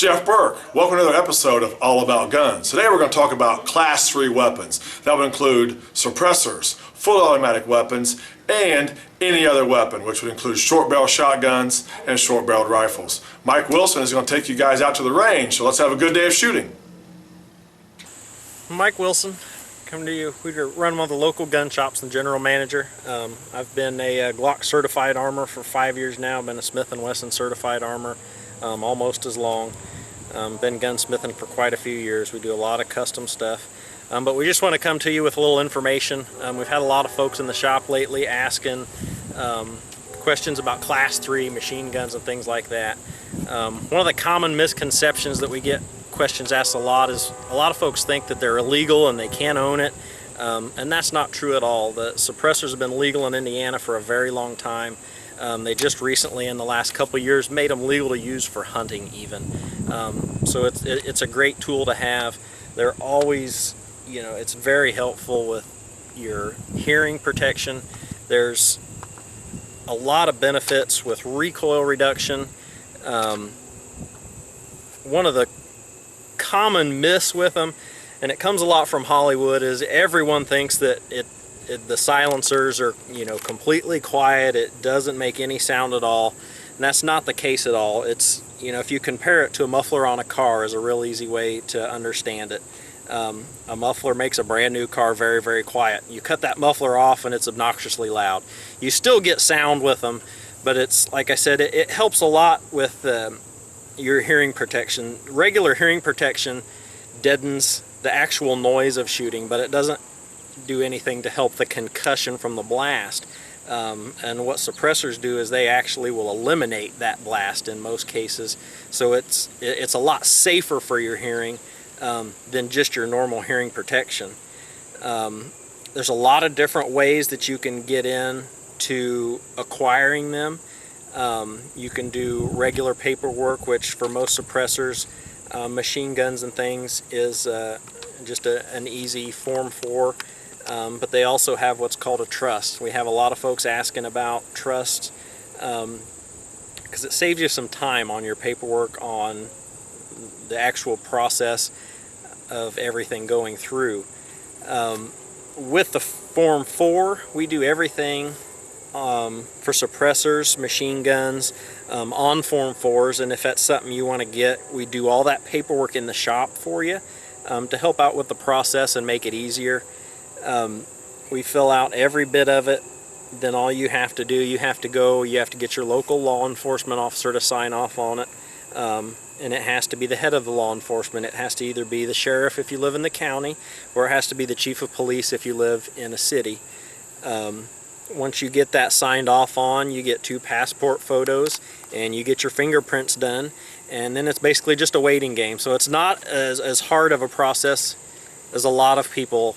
Jeff Burke. Welcome to another episode of All About Guns. Today we're going to talk about Class 3 weapons. That would include suppressors, fully automatic weapons, and any other weapon, which would include short barrel shotguns and short barreled rifles. Mike Wilson is going to take you guys out to the range, so let's have a good day of shooting. Mike Wilson, coming to you. We run one of the local gun shops and general manager. I've been a Glock certified armor for 5 years now. I've been a Smith & Wesson certified armor almost as long. Been gunsmithing for quite a few years. We do a lot of custom stuff. But we just want to come to you with a little information. We've had a lot of folks in the shop lately asking questions about Class 3 machine guns and things like that. One of the common misconceptions that we get questions asked a lot is a lot of folks think that they're illegal and they can't own it. And that's not true at all. The suppressors have been legal in Indiana for a very long time. They just recently, in the last couple of years, made them legal to use for hunting even. So it's a great tool to have. They're always, you know, it's very helpful with your hearing protection. There's a lot of benefits with recoil reduction. One of the common myths with them, and it comes a lot from Hollywood, is everyone thinks that the silencers are, you know, completely quiet. It doesn't make any sound at all, and that's not the case at all. It's, you know, if you compare it to a muffler on a car, is a real easy way to understand it. A muffler makes a brand new car very, very quiet. You cut that muffler off and it's obnoxiously loud. You still get sound with them, but it's, like I said, it helps a lot with your hearing protection. Regular hearing protection deadens the actual noise of shooting, but it doesn't do anything to help the concussion from the blast. And what suppressors do is they actually will eliminate that blast in most cases. So it's a lot safer for your hearing than just your normal hearing protection. There's a lot of different ways that you can get in to acquiring them. You can do regular paperwork, which for most suppressors, machine guns and things, is just an easy Form 4. But they also have what's called a trust. We have a lot of folks asking about trust because it saves you some time on your paperwork on the actual process of everything going through. With the Form 4, we do everything for suppressors, machine guns, on Form 4s, and if that's something you want to get, we do all that paperwork in the shop for you to help out with the process and make it easier. We fill out every bit of it. Then all you have to do, you have to get your local law enforcement officer to sign off on it. And it has to be the head of the law enforcement. It has to either be the sheriff if you live in the county, or it has to be the chief of police if you live in a city. Once you get that signed off on, you get 2 passport photos and you get your fingerprints done, and then it's basically just a waiting game. So it's not as hard of a process as a lot of people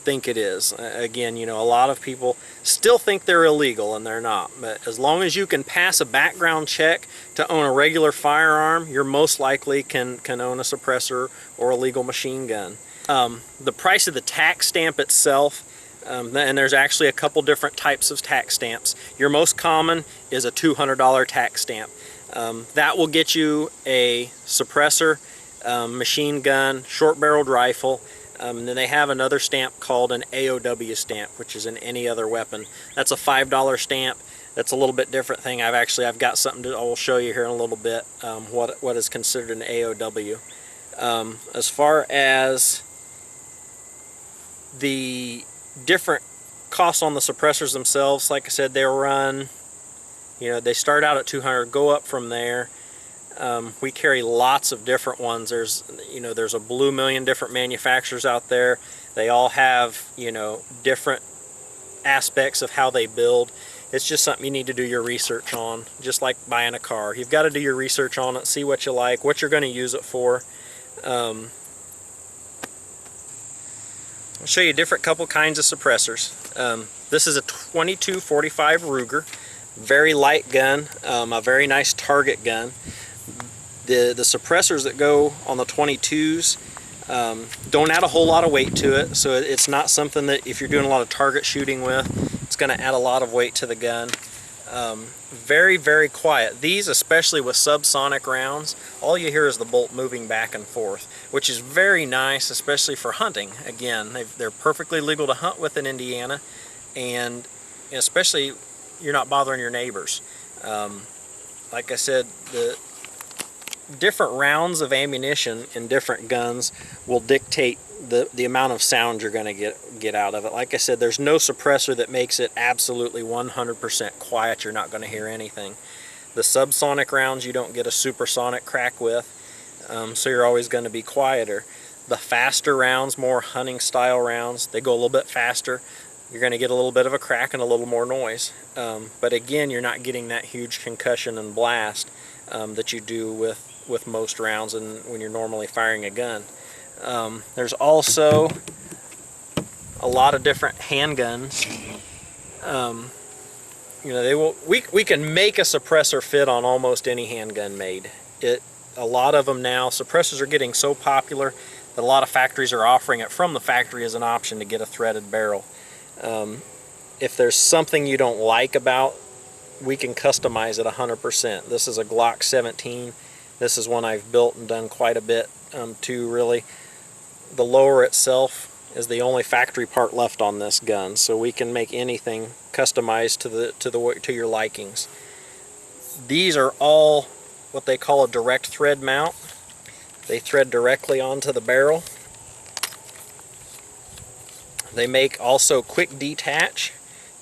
think it is. Again, you know, a lot of people still think they're illegal, and they're not. But as long as you can pass a background check to own a regular firearm, you're most likely can own a suppressor or a legal machine gun. The price of the tax stamp itself, and there's actually a couple different types of tax stamps. Your most common is a $200 tax stamp. That will get you a suppressor, machine gun, short-barreled rifle. And then they have another stamp called an AOW stamp, which is an any other weapon. That's a $5 stamp. That's a little bit different thing. I've got something I will show you here in a little bit, what is considered an AOW. As far as the different costs on the suppressors themselves, like I said, they'll run, you know, they start out at $200, go up from there. We carry lots of different ones. There's a blue million different manufacturers out there. They all have, you know, different aspects of how they build. It's just something you need to do your research on, just like buying a car. You've got to do your research on it, see what you like, what you're going to use it for. I'll show you a different couple kinds of suppressors. This is a 2245 Ruger, very light gun, a very nice target gun. The suppressors that go on the 22s don't add a whole lot of weight to it, so it's not something that if you're doing a lot of target shooting with, it's going to add a lot of weight to the gun. Very, very quiet. These, especially with subsonic rounds, all you hear is the bolt moving back and forth, which is very nice, especially for hunting. Again, they're perfectly legal to hunt with in Indiana, and especially you're not bothering your neighbors. Like I said, the different rounds of ammunition in different guns will dictate the amount of sound you're going to get out of it. Like I said, there's no suppressor that makes it absolutely 100% quiet. You're not going to hear anything. The subsonic rounds you don't get a supersonic crack with, so you're always going to be quieter. The faster rounds, more hunting style rounds, they go a little bit faster. You're going to get a little bit of a crack and a little more noise. But again, you're not getting that huge concussion and blast that you do with most rounds and when you're normally firing a gun. There's also a lot of different handguns. You know, we can make a suppressor fit on almost any handgun made. A lot of them now, suppressors are getting so popular that a lot of factories are offering it from the factory as an option to get a threaded barrel. If there's something you don't like about, we can customize it 100%. This is a Glock 17. This is one I've built and done quite a bit to, really. The lower itself is the only factory part left on this gun, so we can make anything customized to your likings. These are all what they call a direct thread mount. They thread directly onto the barrel. They make also quick detach.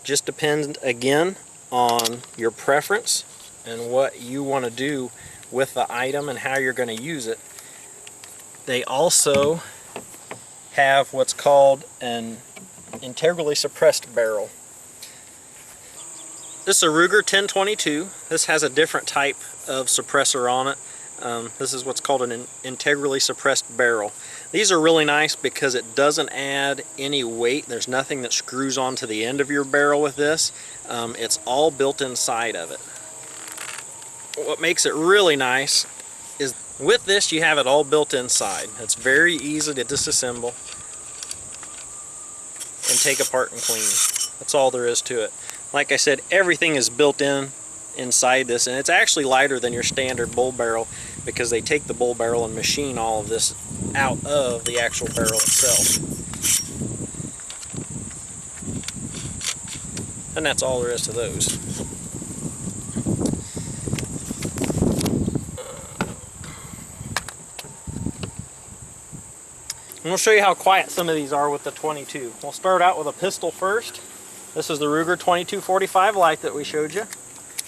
Just depends again on your preference and what you want to do with the item and how you're going to use it. They also have what's called an integrally suppressed barrel. This is a Ruger 1022. This has a different type of suppressor on it. This is what's called an integrally suppressed barrel. These are really nice because it doesn't add any weight. There's nothing that screws onto the end of your barrel with this. It's all built inside of it. What makes it really nice is with this you have it all built inside. It's very easy to disassemble and take apart and clean. That's all there is to it. Like I said, everything is built inside this, and it's actually lighter than your standard bull barrel because they take the bull barrel and machine all of this out of the actual barrel itself. And that's all there is to those. And we'll show you how quiet some of these are with the 22. We'll start out with a pistol first. This is the Ruger 2245 light that we showed you.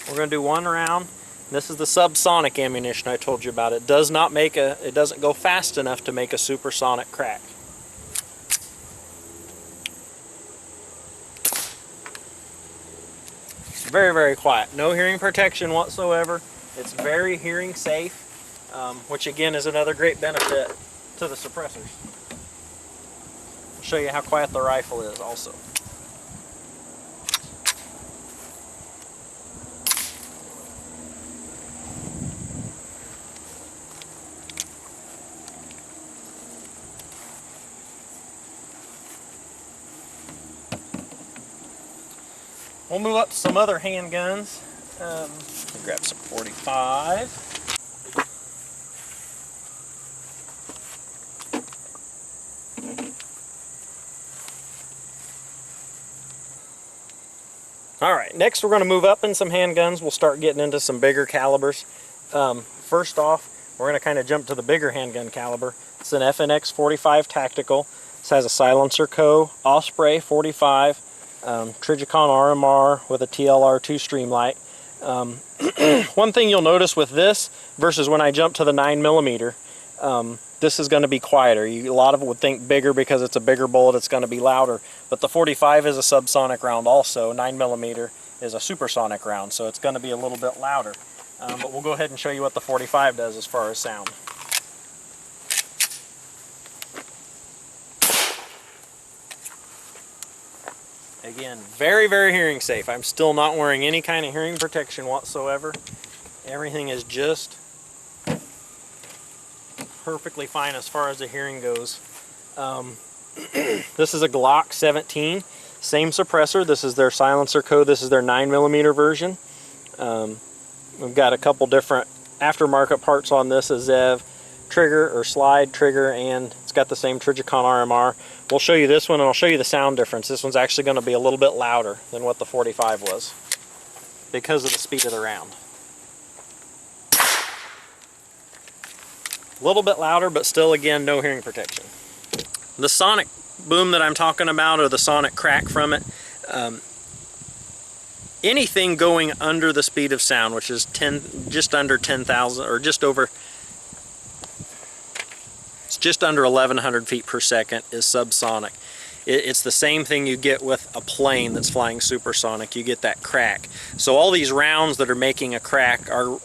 We're going to do one round. This is the subsonic ammunition I told you about. It doesn't go fast enough to make a supersonic crack. Very, very quiet. No hearing protection whatsoever. It's very hearing safe, which again is another great benefit to the suppressors. I'll show you how quiet the rifle is also. We'll move up to some other handguns. Grab some 45. Alright, next we're going to move up in some handguns. We'll start getting into some bigger calibers. First off, we're going to kind of jump to the bigger handgun caliber. It's an FNX 45 Tactical. This has a Silencer Co. Osprey 45. Trijicon RMR with a TLR2 Streamlight. One thing you'll notice with this versus when I jump to the 9mm, this is going to be quieter. A lot of it would think bigger because it's a bigger bullet, it's going to be louder. But the 45 is a subsonic round also. 9mm is a supersonic round, so it's going to be a little bit louder. But we'll go ahead and show you what the 45 does as far as sound. Again, very, very hearing safe. I'm still not wearing any kind of hearing protection whatsoever. Everything is just perfectly fine as far as the hearing goes. This is a Glock 17. Same suppressor. This is their Silencer Co. This is their 9mm version. We've got a couple different aftermarket parts on this, a Zev trigger or slide trigger, and it's got the same Trijicon RMR. We'll show you this one and I'll show you the sound difference. This one's actually going to be a little bit louder than what the 45 was because of the speed of the round. A little bit louder, but still, again, no hearing protection. The sonic boom that I'm talking about, or the sonic crack from it, anything going under the speed of sound, which is just under 10,000, or just under 1,100 feet per second, is subsonic. It's the same thing you get with a plane that's flying supersonic. You get that crack. So all these rounds that are making a crack are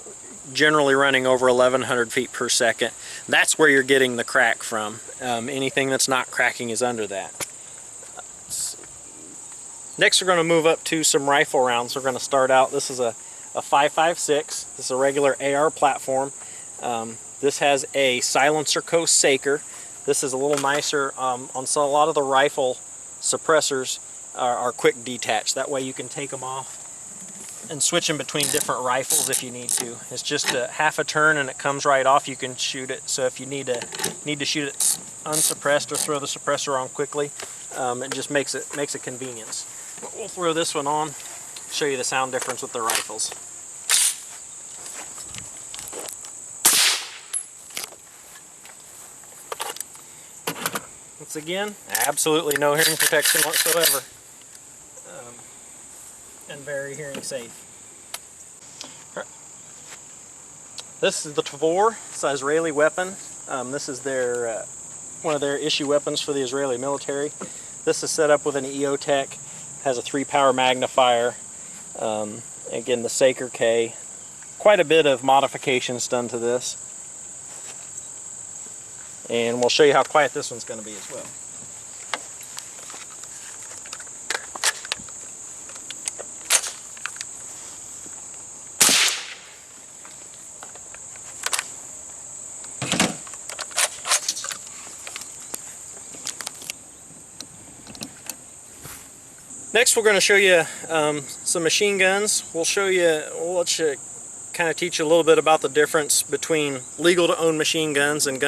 generally running over 1,100 feet per second. That's where you're getting the crack from. Anything that's not cracking is under that. Next, we're going to move up to some rifle rounds. We're going to start out, this is a 5.56. This is a regular AR platform. This has a silencer coast Saker. This is a little nicer. On a lot of the rifle suppressors are quick detach. That way you can take them off and switch them between different rifles if you need to. It's just a half a turn and it comes right off. You can shoot it. So if you need to shoot it unsuppressed or throw the suppressor on quickly, it just makes a convenience. But we'll throw this one on, show you the sound difference with the rifles. Once again, absolutely no hearing protection whatsoever, and very hearing safe. This is the Tavor. It's an Israeli weapon. This is their one of their issue weapons for the Israeli military. This is set up with an EOTech. Has a 3-power magnifier. Again, the Saker K. Quite a bit of modifications done to this. And we'll show you how quiet this one's going to be as well. Next, we're going to show you some machine guns. We'll let you kind of teach you a little bit about the difference between legal to own machine guns and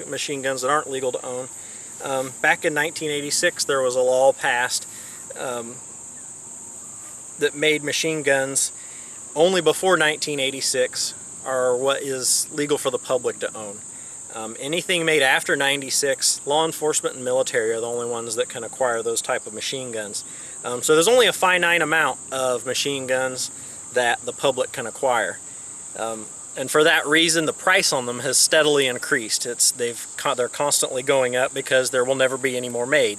machine guns that aren't legal to own. Back in 1986, there was a law passed that made machine guns only before 1986 are what is legal for the public to own. Anything made after 96, law enforcement and military are the only ones that can acquire those type of machine guns. So there's only a finite amount of machine guns that the public can acquire. And for that reason, the price on them has steadily increased. They're constantly going up because there will never be any more made.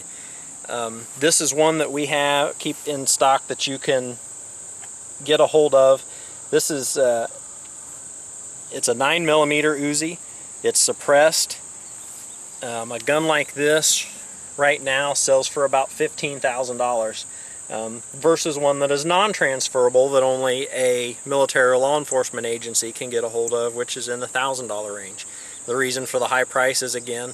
This is one that we keep in stock that you can get a hold of. This is it's a 9mm Uzi. It's suppressed. A gun like this right now sells for about $15,000 versus one that is non-transferable that only a military or law enforcement agency can get a hold of, which is in the $1,000 range. The reason for the high price is, again,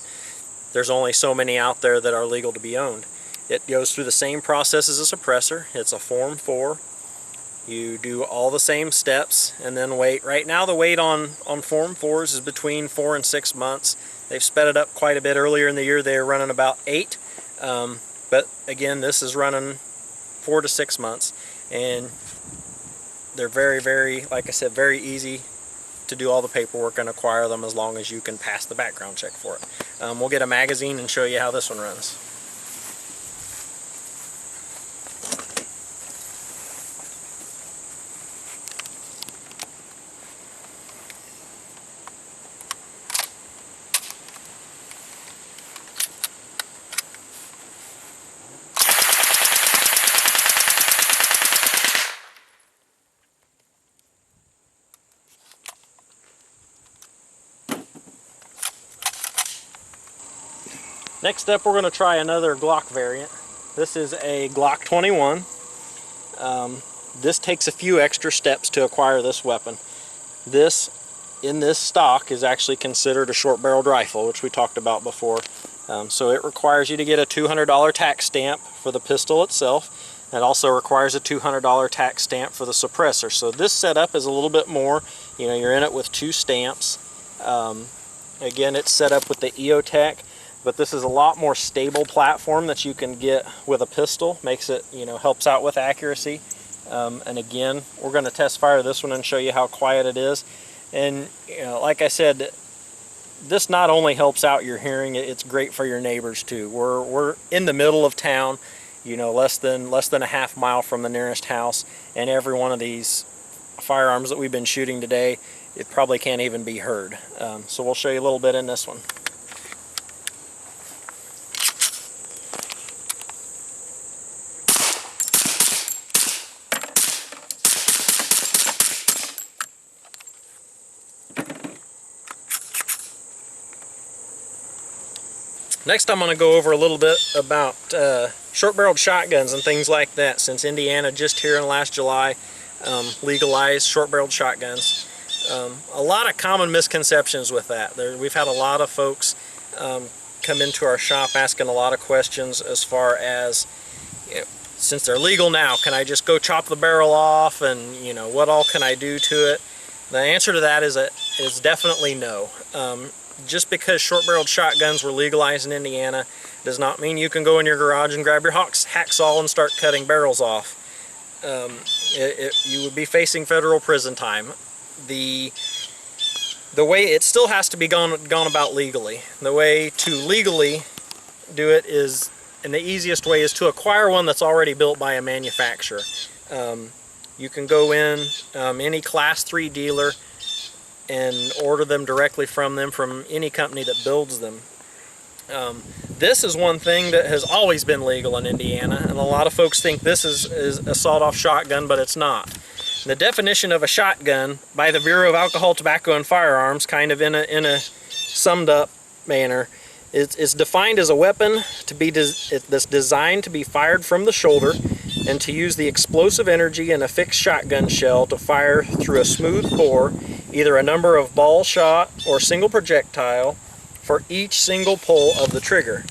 there's only so many out there that are legal to be owned. It goes through the same process as a suppressor. It's a Form 4. You do all the same steps and then wait. Right now the wait on Form 4s is between 4 and 6 months. They've sped it up quite a bit. Earlier in the year they were running about 8. But again, this is running 4 to 6 months. And they're very, very, like I said, very easy to do all the paperwork and acquire them as long as you can pass the background check for it. We'll get a magazine and show you how this one runs. Next up, we're going to try another Glock variant. This is a Glock 21. This takes a few extra steps to acquire this weapon. This, in this stock, is actually considered a short-barreled rifle, which we talked about before. So it requires you to get a $200 tax stamp for the pistol itself. It also requires a $200 tax stamp for the suppressor. So this setup is a little bit more, you know, you're in it with 2 stamps. Again, it's set up with the EOTech, but this is a lot more stable platform that you can get with a pistol. Makes it, you know, helps out with accuracy. And again, we're going to test fire this one and show you how quiet it is. And you know, like I said, this not only helps out your hearing, it's great for your neighbors too. We're in the middle of town, you know, less than a half mile from the nearest house, and every one of these firearms that we've been shooting today, it probably can't even be heard. So we'll show you a little bit in this one. Next, I'm going to go over a little bit about short-barreled shotguns and things like that, since Indiana just here in last July legalized short-barreled shotguns. A lot of common misconceptions with that. We've had a lot of folks come into our shop asking a lot of questions as far as, you know, since they're legal now, can I just go chop the barrel off, and you know, what all can I do to it? The answer to that is definitely no. Just because short-barreled shotguns were legalized in Indiana does not mean you can go in your garage and grab your hacksaw and start cutting barrels off. You would be facing federal prison time. The way it still has to be gone about legally. The way to legally do it is, and the easiest way is to acquire one that's already built by a manufacturer. You can go in any Class 3 dealer and order them directly from them, from any company that builds them. This is one thing that has always been legal in Indiana, and a lot of folks think this is a sawed-off shotgun, but it's not. The definition of a shotgun by the Bureau of Alcohol, Tobacco, and Firearms, kind of in a summed-up manner, is defined as a weapon that's designed to be fired from the shoulder and to use the explosive energy in a fixed shotgun shell to fire through a smooth bore, either a number of ball shot or single projectile for each single pull of the trigger.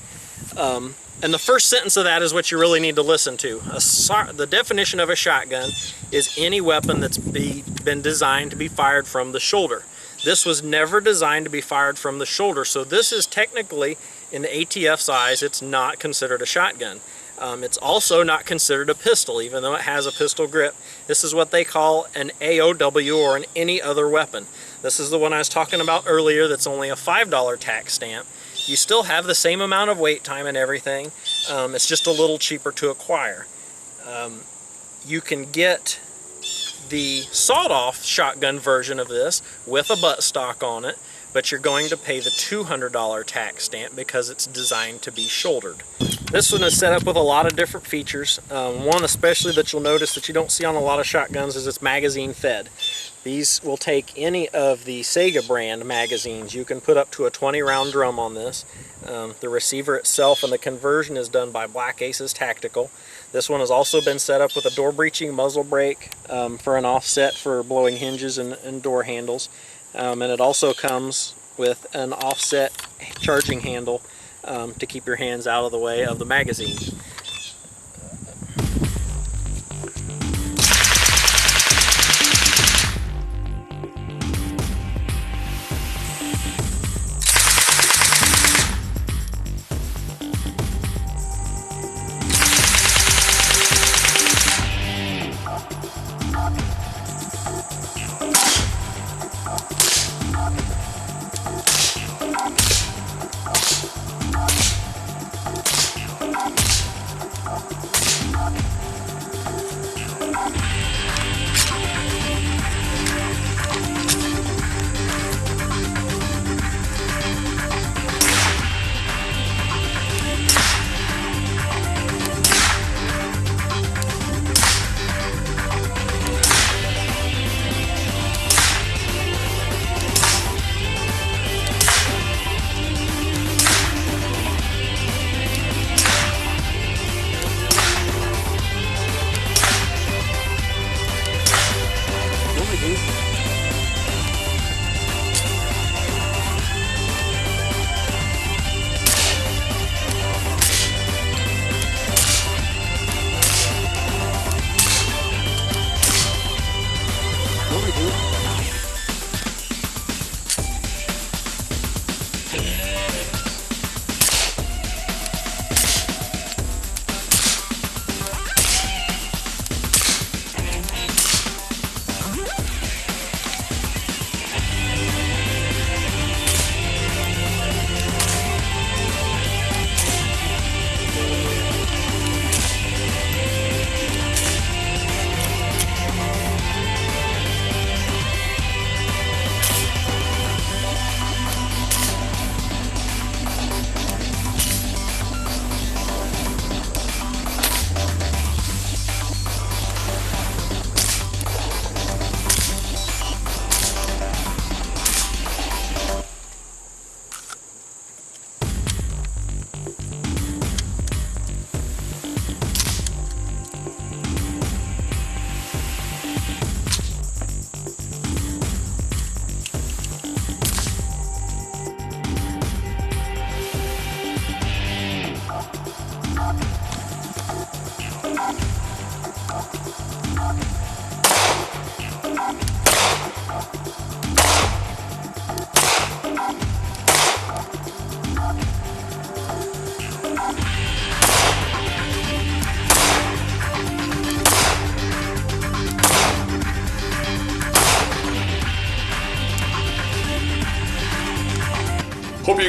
And the first sentence of that is what you really need to listen to. The definition of a shotgun is any weapon that's been designed to be fired from the shoulder. This was never designed to be fired from the shoulder, so this is technically, in the ATF's eyes, it's not considered a shotgun. It's also not considered a pistol, even though it has a pistol grip. This is what they call an AOW, or an any other weapon. This is the one I was talking about earlier that's only a $5 tax stamp. You still have the same amount of wait time and everything. It's just a little cheaper to acquire. You can get the sawed-off shotgun version of this with a buttstock on it, but you're going to pay the $200 tax stamp because it's designed to be shouldered. This one is set up with a lot of different features. One especially that you'll notice that you don't see on a lot of shotguns is it's magazine fed. These will take any of the Sega brand magazines. You can put up to a 20-round drum on this. The receiver itself and the conversion is done by Black Aces Tactical. This one has also been set up with a door breaching muzzle brake for an offset for blowing hinges and door handles. And it also comes with an offset charging handle to keep your hands out of the way of the magazine.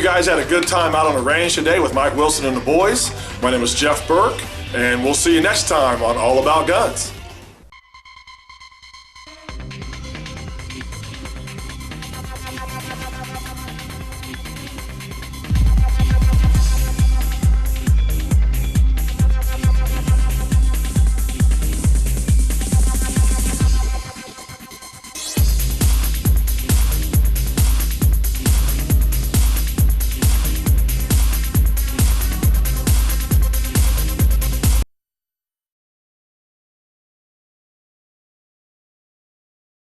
you guys had a good time out on the range today with Mike Wilson and the boys. My name is Jeff Burke, and we'll see you next time on All About Guns.